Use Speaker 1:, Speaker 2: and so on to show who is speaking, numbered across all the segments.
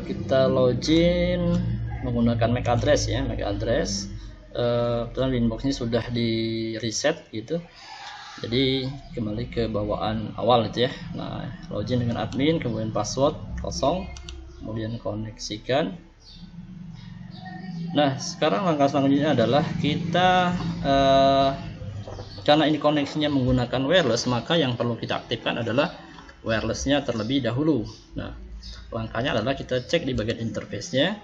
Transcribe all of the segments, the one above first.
Speaker 1: kita login menggunakan MAC address ya, MAC address. Kebetulan inboxnya sudah di reset gitu, jadi kembali ke bawaan awal itu ya. Nah, login dengan admin, kemudian password kosong, kemudian koneksikan. Nah, sekarang langkah selanjutnya adalah kita karena ini koneksinya menggunakan wireless, maka yang perlu kita aktifkan adalah wirelessnya terlebih dahulu. Nah, langkahnya adalah kita cek di bagian interface-nya,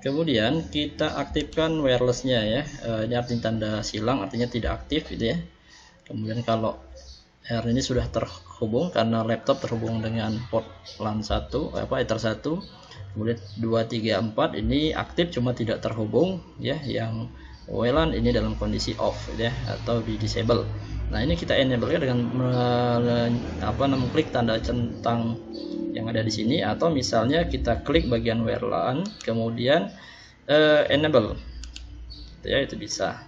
Speaker 1: kemudian kita aktifkan wirelessnya ya. Ini artinya tanda silang, artinya tidak aktif gitu ya. Kemudian kalau R ini sudah terhubung karena laptop terhubung dengan port LAN 1 Ether 1, kemudian 2, 3, 4 ini aktif cuma tidak terhubung ya. Yang WLAN ini dalam kondisi off gitu ya, atau di disable. Nah, ini kita enable dengan mengklik tanda centang yang ada di sini, atau misalnya kita klik bagian WLAN kemudian enable ya, itu bisa.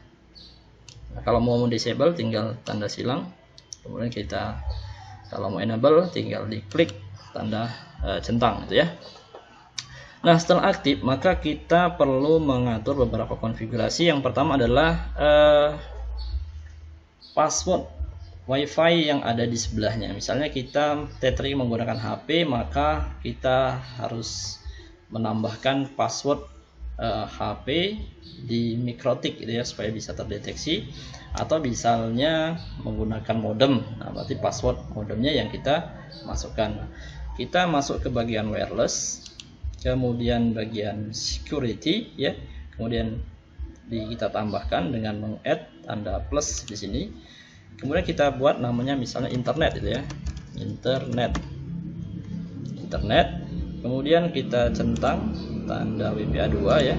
Speaker 1: Nah, kalau mau disable tinggal tanda silang, kemudian kita kalau mau enable tinggal diklik tanda centang gitu ya. Nah, setelah aktif maka kita perlu mengatur beberapa konfigurasi. Yang pertama adalah password WiFi yang ada di sebelahnya. Misalnya kita tethering menggunakan HP, maka kita harus menambahkan password HP di MikroTik gitu ya, supaya bisa terdeteksi. Atau misalnya menggunakan modem, nah berarti password modemnya yang kita masukkan. Kita masuk ke bagian wireless, kemudian bagian security ya, kemudian kita tambahkan dengan meng-add tanda plus di sini. Kemudian kita buat namanya misalnya internet gitu ya, internet. Kemudian kita centang tanda WPA2 ya,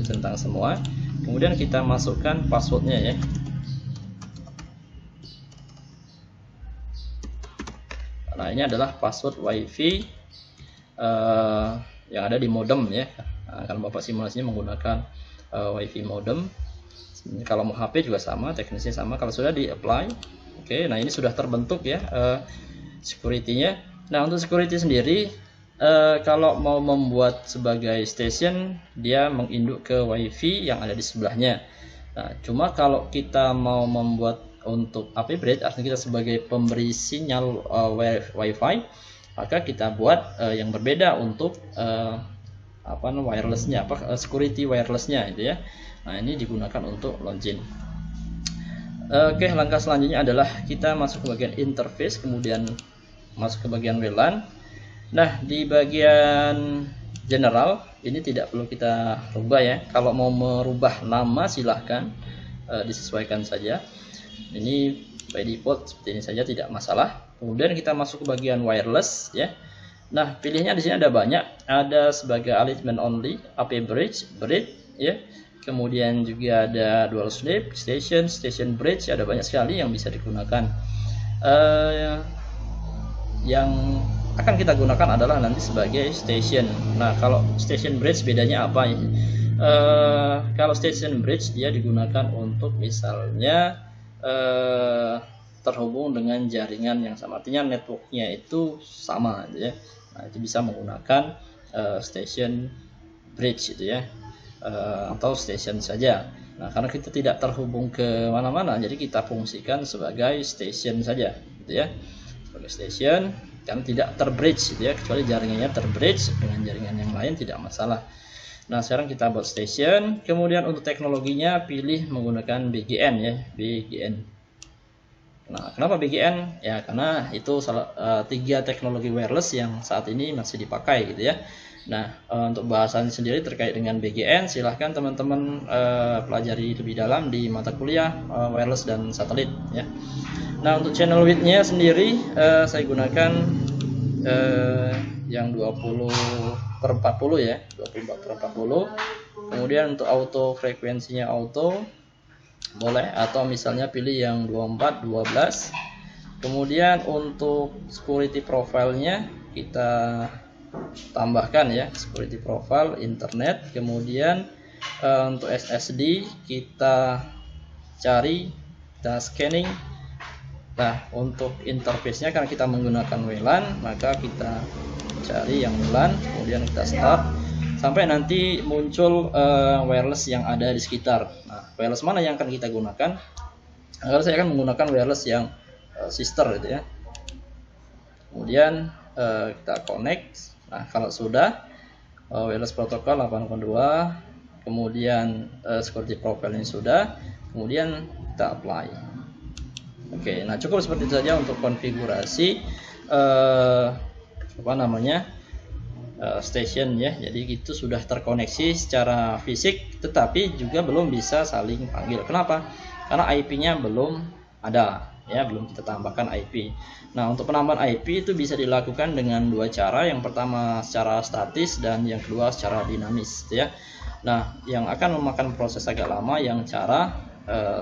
Speaker 1: centang semua. Kemudian kita masukkan passwordnya ya. Nah, ini adalah password WiFi yang ada di modem ya. Nah, kalau Bapak simulasinya menggunakan WiFi modem. Kalau mau HP juga sama, teknisnya sama. Kalau sudah di apply, oke. Nah, ini sudah terbentuk ya security-nya. Nah, untuk security sendiri, kalau mau membuat sebagai station, dia menginduk ke WiFi yang ada di sebelahnya. Nah, cuma kalau kita mau membuat untuk AP bridge, artinya kita sebagai pemberi sinyal WiFi, maka kita buat yang berbeda untuk wirelessnya, security wirelessnya itu ya. Nah, ini digunakan untuk login. Oke, langkah selanjutnya adalah kita masuk ke bagian interface, kemudian masuk ke bagian WLAN. Nah, di bagian general ini tidak perlu kita rubah ya. Kalau mau merubah nama silahkan disesuaikan saja. Ini by default seperti ini saja, tidak masalah. Kemudian kita masuk ke bagian wireless ya. Nah, pilihnya di sini ada banyak. Ada sebagai alignment only, AP bridge ya. Kemudian juga ada dual sleep, station bridge, ada banyak sekali yang bisa digunakan. Yang akan kita gunakan adalah nanti sebagai station. Nah, kalau station bridge bedanya apa ya? Kalau station bridge dia digunakan untuk misalnya terhubung dengan jaringan yang sama, artinya networknya itu sama gitu ya. Nah, itu bisa menggunakan station bridge gitu ya. Atau station saja. Nah, karena kita tidak terhubung ke mana-mana, jadi kita fungsikan sebagai station saja, gitu ya. Sebagai station, karena tidak terbridge, gitu ya. Kecuali jaringannya terbridge dengan jaringan yang lain tidak masalah. Nah, sekarang kita buat station. Kemudian untuk teknologinya pilih menggunakan BGN ya, BGN. Nah, kenapa BGN? Ya, karena itu salah 3 teknologi wireless yang saat ini masih dipakai, gitu ya. Nah, untuk bahasan sendiri terkait dengan BGN, silahkan teman-teman pelajari lebih dalam di mata kuliah wireless dan satelit ya. Nah, untuk channel width-nya sendiri saya gunakan yang 20/40 ya, 24/40. Kemudian untuk auto frekuensinya auto boleh, atau misalnya pilih yang 24/12. Kemudian untuk security profile-nya kita tambahkan ya, security profile internet. Kemudian untuk SSD kita cari, kita scanning Nah, untuk interface-nya karena kita menggunakan WLAN, maka kita cari yang WLAN, kemudian kita start sampai nanti muncul wireless yang ada di sekitar. Nah, wireless mana yang akan kita gunakan? Nah, saya akan menggunakan wireless yang sister gitu ya. Kemudian kita connect. Nah, kalau sudah wireless protocol 802, kemudian security profile ini sudah, kemudian kita apply. Oke, nah cukup seperti itu saja untuk konfigurasi station ya. Jadi itu sudah terkoneksi secara fisik, tetapi juga belum bisa saling panggil. Kenapa? Karena IP-nya belum ada ya, belum kita tambahkan IP. Nah, untuk penambahan IP itu bisa dilakukan dengan dua cara. Yang pertama secara statis dan yang kedua secara dinamis ya. Nah, yang akan memakan proses agak lama yang cara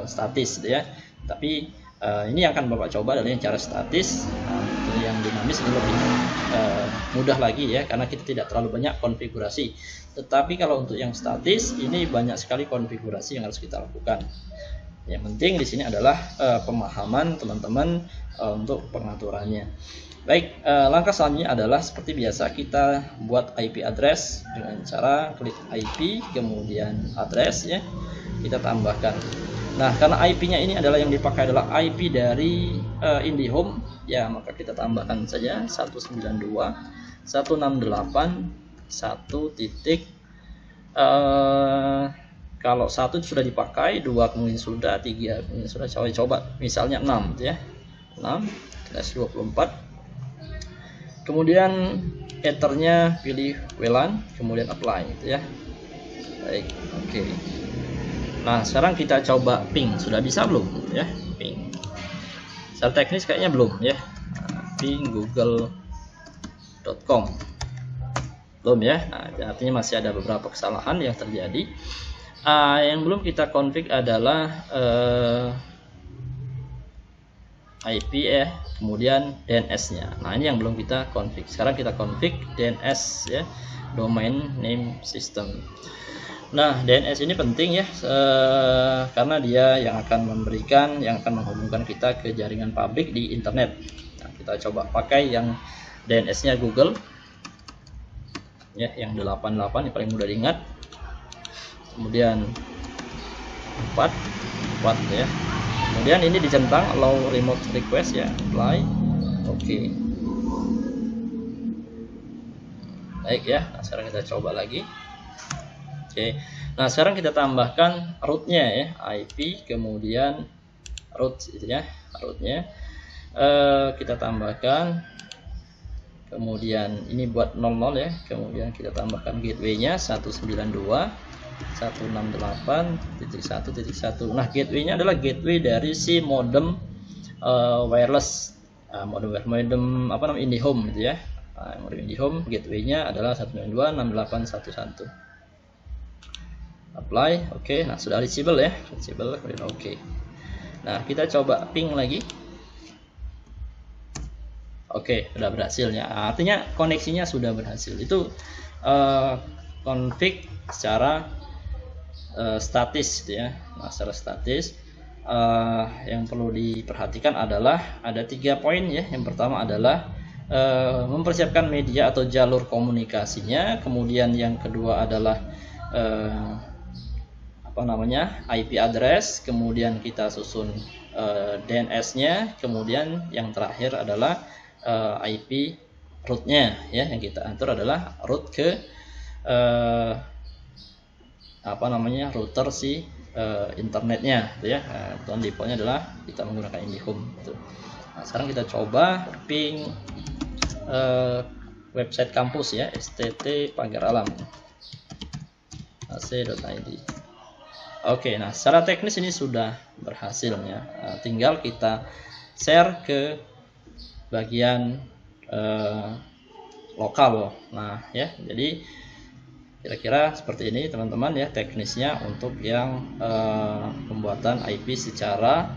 Speaker 1: statis ya. Tapi ini yang akan Bapak coba adalah yang cara statis. Yang dinamis ini lebih mudah lagi ya, karena kita tidak terlalu banyak konfigurasi. Tetapi kalau untuk yang statis ini banyak sekali konfigurasi yang harus kita lakukan. Yang penting di sini adalah pemahaman teman-teman untuk pengaturannya. Baik, langkah selanjutnya adalah seperti biasa kita buat IP address dengan cara klik IP kemudian address ya, kita tambahkan. Nah, karena IP-nya ini adalah yang dipakai adalah IP dari IndiHome ya, maka kita tambahkan saja 192.168.1. Kalau 1 sudah dipakai, 2 kemudian sudah, 3 kemudian sudah. Coba misalnya 6 ya. 6/24. Kemudian ethernya pilih WLAN, kemudian apply gitu ya. Baik, oke. Nah, sekarang kita coba ping. Sudah bisa belum ya? Ping. Secara teknis kayaknya belum ya. Ping google.com. Belum ya. Nah, artinya masih ada beberapa kesalahan yang terjadi. Yang belum kita config adalah IP ya, kemudian DNS-nya. Nah, ini yang belum kita config. Sekarang kita config DNS ya, domain name system. Nah, DNS ini penting ya, karena dia yang akan menghubungkan kita ke jaringan publik di internet. Nah, kita coba pakai yang DNS-nya Google ya, yang 88 yang paling mudah diingat. Kemudian 4 ya. Kemudian ini dicentang allow remote request ya, apply. Oke. Baik ya. Nah, sekarang kita coba lagi. Oke, nah sekarang kita tambahkan rootnya ya, IP kemudian root itu ya, rootnya kita tambahkan, kemudian ini buat 00 ya, kemudian kita tambahkan gateway-nya 192.168.1.1. Nah, gateway-nya adalah gateway dari si modem wireless, modem apa namanya IndiHome gitu ya. Modem IndiHome gateway-nya adalah 192.168.1.1. Apply, oke. Nah, sudah reachable ya, reachable, kemudian oke. Nah, kita coba ping lagi. Oke, sudah berhasil ya. Artinya koneksinya sudah berhasil. Itu config secara statis ya. Nah, secara statis yang perlu diperhatikan adalah ada 3 poin ya. Yang pertama adalah mempersiapkan media atau jalur komunikasinya. Kemudian yang kedua adalah IP address, kemudian kita susun DNS-nya, kemudian yang terakhir adalah IP root-nya ya, yang kita atur adalah root ke router si internetnya gitu ya. Kebetulan defaultnya adalah kita menggunakan IndiHome gitu. Nah, sekarang kita coba ping website kampus ya, stt pagar alam ac.id. Oke, nah secara teknis ini sudah berhasil ya. Tinggal kita share ke bagian lokal. Nah ya, jadi kira-kira seperti ini teman-teman ya teknisnya untuk yang pembuatan IP secara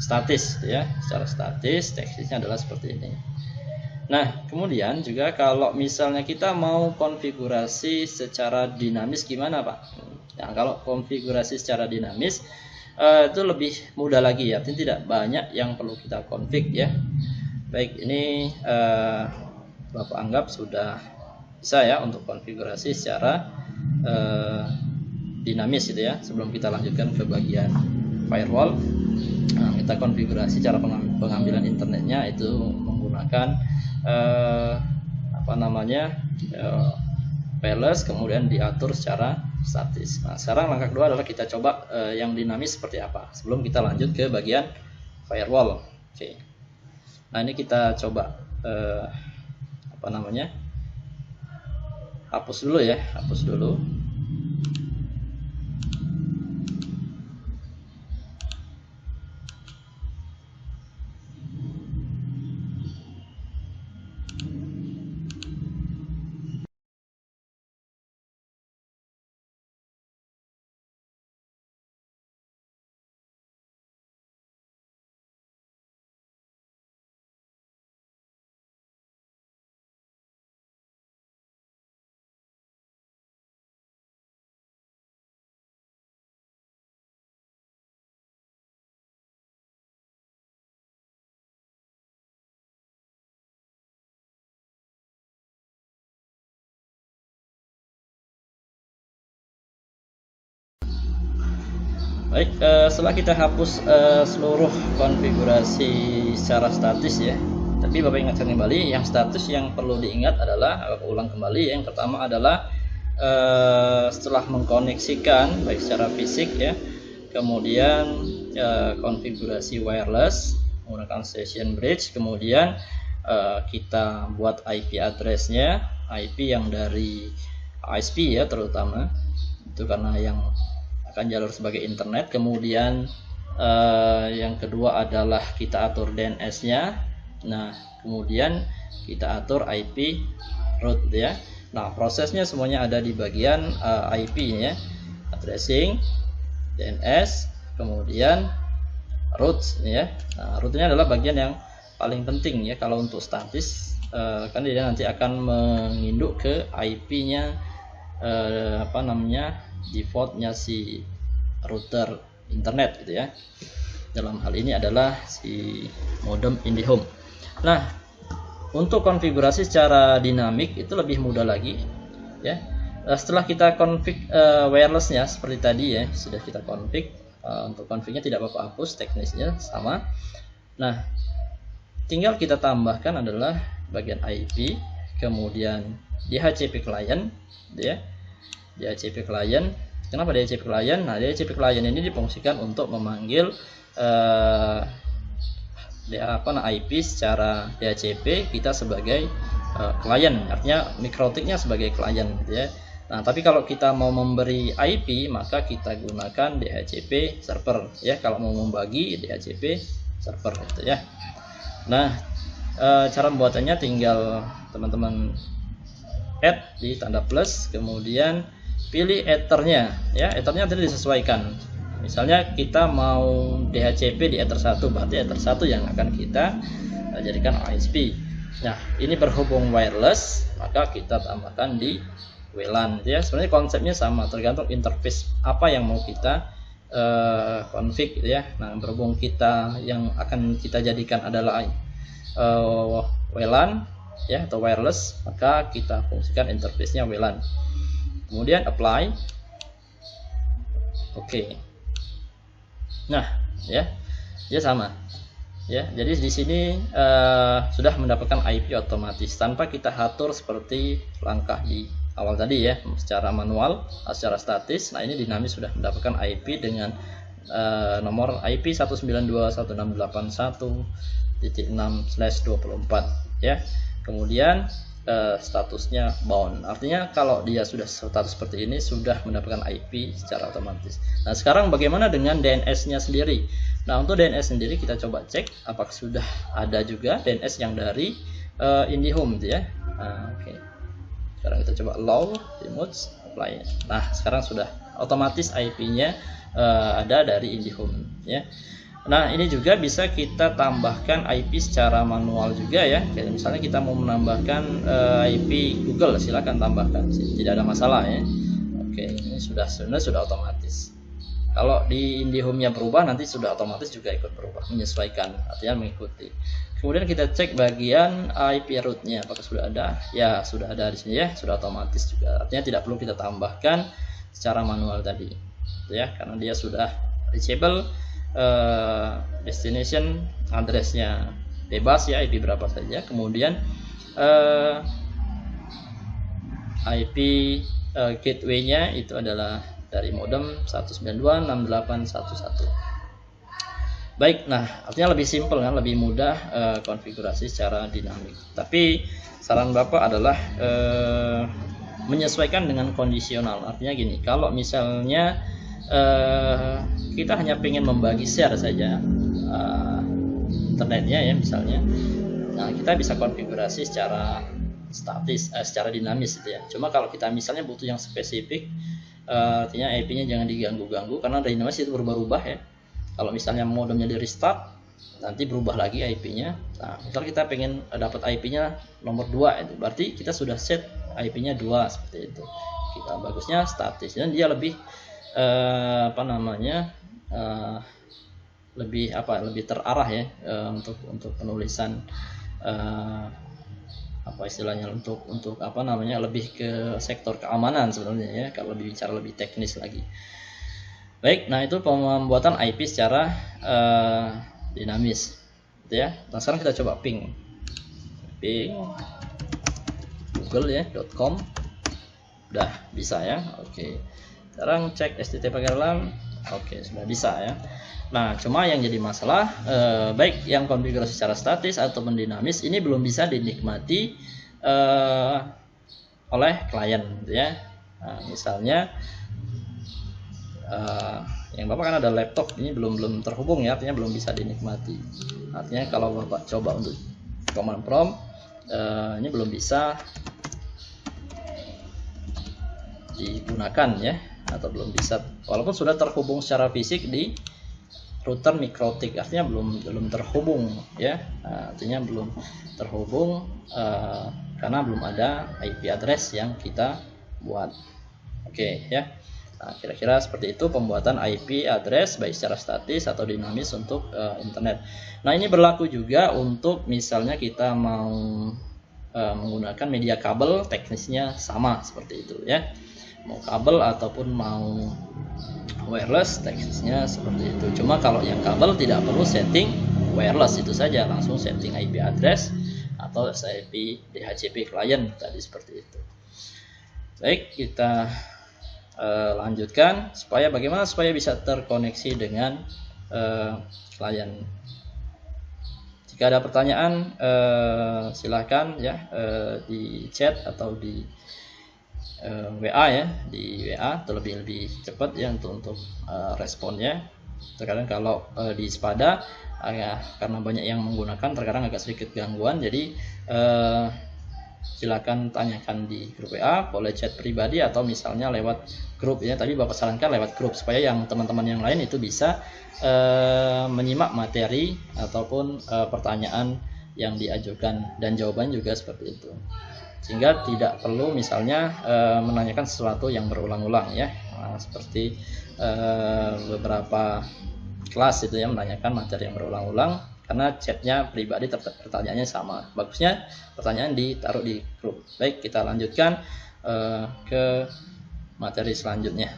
Speaker 1: statis ya. Secara statis teknisnya adalah seperti ini. Nah, kemudian juga kalau misalnya kita mau konfigurasi secara dinamis gimana Pak? Nah, kalau konfigurasi secara dinamis itu lebih mudah lagi ya, artinya tidak banyak yang perlu kita config ya. Baik, ini Bapak anggap sudah bisa ya untuk konfigurasi secara dinamis gitu ya. Sebelum kita lanjutkan ke bagian firewall, nah, kita konfigurasi cara pengambilan internetnya itu menggunakan wireless, kemudian diatur secara statis. Nah, sekarang langkah kedua adalah kita coba yang dinamis seperti apa sebelum kita lanjut ke bagian firewall. Oke. Nah, ini kita coba hapus dulu ya, hapus dulu. Baik, setelah kita hapus seluruh konfigurasi secara statis ya, tapi Bapak ingatkan kembali, yang status yang perlu diingat adalah, ulang kembali, yang pertama adalah setelah mengkoneksikan baik secara fisik ya, kemudian konfigurasi wireless menggunakan session bridge, kemudian kita buat IP addressnya, IP yang dari ISP ya terutama, itu karena yang akan jalur sebagai internet. Kemudian yang kedua adalah kita atur DNS-nya. Nah, kemudian kita atur IP route ya. Nah, prosesnya semuanya ada di bagian IP-nya, addressing, DNS, kemudian route ya. Nah, route-nya adalah bagian yang paling penting ya kalau untuk statis, kan dia nanti akan menginduk ke IP-nya defaultnya si router internet gitu ya. Dalam hal ini adalah si modem IndiHome. Nah, untuk konfigurasi secara dinamik itu lebih mudah lagi ya. Setelah kita config wirelessnya seperti tadi ya, sudah kita config. Untuk confignya tidak apa-apa hapus, teknisnya sama. Nah, tinggal kita tambahkan adalah bagian IP, kemudian DHCP client gitu ya. DHCP client. Kenapa DHCP client? Nah, DHCP client ini difungsikan untuk memanggil IP secara DHCP kita sebagai klien, artinya mikrotiknya sebagai klien gitu ya. Nah, tapi kalau kita mau memberi IP maka kita gunakan DHCP server ya. Kalau mau membagi DHCP server gitu ya. Nah, cara pembuatannya tinggal teman-teman add di tanda plus, kemudian pilih ethernya ya. Ethernya tadi disesuaikan, misalnya kita mau DHCP di ether 1, berarti ether 1 yang akan kita jadikan ISP. Nah, ini berhubung wireless maka kita tambahkan di WLAN ya. Sebenarnya konsepnya sama, tergantung interface apa yang mau kita config ya. Nah, berhubung kita yang akan kita jadikan adalah WLAN ya atau wireless, maka kita fungsikan interface-nya WLAN. Kemudian apply. Oke. Nah, ya sama. Ya, jadi di sini sudah mendapatkan IP otomatis tanpa kita atur seperti langkah di awal tadi ya, secara manual, secara statis. Nah, ini dinamis sudah mendapatkan IP dengan nomor IP 192.168.1.6/24 ya. Kemudian statusnya bound, artinya kalau dia sudah status seperti ini sudah mendapatkan IP secara otomatis. Nah, sekarang bagaimana dengan DNS-nya sendiri? Nah, untuk DNS sendiri kita coba cek apakah sudah ada juga DNS yang dari IndiHome gitu ya. Nah, oke. Sekarang kita coba allow remote apply. Nah, sekarang sudah otomatis IP-nya ada dari IndiHome ya. Nah, ini juga bisa kita tambahkan IP secara manual juga ya. Kayak misalnya kita mau menambahkan IP Google, silakan tambahkan, tidak ada masalah ya. Oke, ini sudah otomatis. Kalau di IndiHome-nya berubah, nanti sudah otomatis juga ikut berubah, menyesuaikan, artinya mengikuti. Kemudian kita cek bagian IP root-nya, apakah sudah ada? Ya, sudah ada di sini ya, sudah otomatis juga. Artinya tidak perlu kita tambahkan secara manual tadi, ya, karena dia sudah reachable. Destination address-nya bebas ya, IP berapa saja. Kemudian IP gateway-nya itu adalah dari modem 192.6811. Baik, nah artinya lebih simpel kan, lebih mudah konfigurasi secara dinamik. Tapi saran Bapak adalah menyesuaikan dengan kondisional. Artinya gini, kalau misalnya kita hanya ingin membagi share saja internetnya ya misalnya, nah kita bisa konfigurasi secara statis, secara dinamis gitu ya. Cuma kalau kita misalnya butuh yang spesifik, artinya IP-nya jangan diganggu-ganggu karena dinamis itu berubah-ubah ya. Kalau misalnya modemnya di restart, nanti berubah lagi IP-nya. Nah, misal kita pengen dapat IP-nya nomor 2 itu, berarti kita sudah set IP-nya 2 seperti itu. Kita bagusnya statis dan dia lebih lebih terarah ya untuk penulisan istilahnya untuk lebih ke sektor keamanan sebenarnya ya, kalau lebih bicara lebih teknis lagi. Baik, nah itu pembuatan IP secara dinamis gitu ya. Nah sekarang kita coba ping google ya .com, udah bisa ya. Oke, sekarang cek HTTP pakai LAN. Oke, sudah bisa ya. Nah, cuma yang jadi masalah baik yang konfigurasi secara statis ataupun dinamis ini belum bisa dinikmati oleh klien gitu ya. Nah, misalnya yang Bapak kan ada laptop ini belum terhubung ya, artinya belum bisa dinikmati. Artinya kalau Bapak coba untuk command prompt ini belum bisa digunakan ya, atau belum bisa walaupun sudah terhubung secara fisik di router MikroTik, artinya belum terhubung ya. Nah, artinya belum terhubung karena belum ada IP address yang kita buat. Oke ya. Nah, kira-kira seperti itu pembuatan IP address baik secara statis atau dinamis untuk internet. Nah, ini berlaku juga untuk misalnya kita mau menggunakan media kabel, teknisnya sama seperti itu ya. Mau kabel ataupun mau wireless, teknisnya seperti itu. Cuma kalau yang kabel tidak perlu setting wireless, itu saja langsung setting IP address atau IP DHCP client tadi seperti itu. Baik, kita lanjutkan bagaimana supaya bisa terkoneksi dengan klien. Jika ada pertanyaan silahkan ya di chat atau di WA ya, di WA atau lebih cepat ya untuk responnya. Terkadang kalau di Spada karena banyak yang menggunakan terkadang agak sedikit gangguan, jadi silakan tanyakan di grup WA, boleh chat pribadi atau misalnya lewat grup ya. Tadi Bapak sarankan lewat grup supaya yang teman-teman yang lain itu bisa menyimak materi ataupun pertanyaan yang diajukan dan jawaban juga seperti itu, sehingga tidak perlu misalnya menanyakan sesuatu yang berulang-ulang ya. Nah, seperti beberapa kelas itu ya menanyakan materi yang berulang-ulang karena chatnya pribadi pertanyaannya sama. Bagusnya pertanyaan ditaruh di grup. Baik, kita lanjutkan ke materi selanjutnya.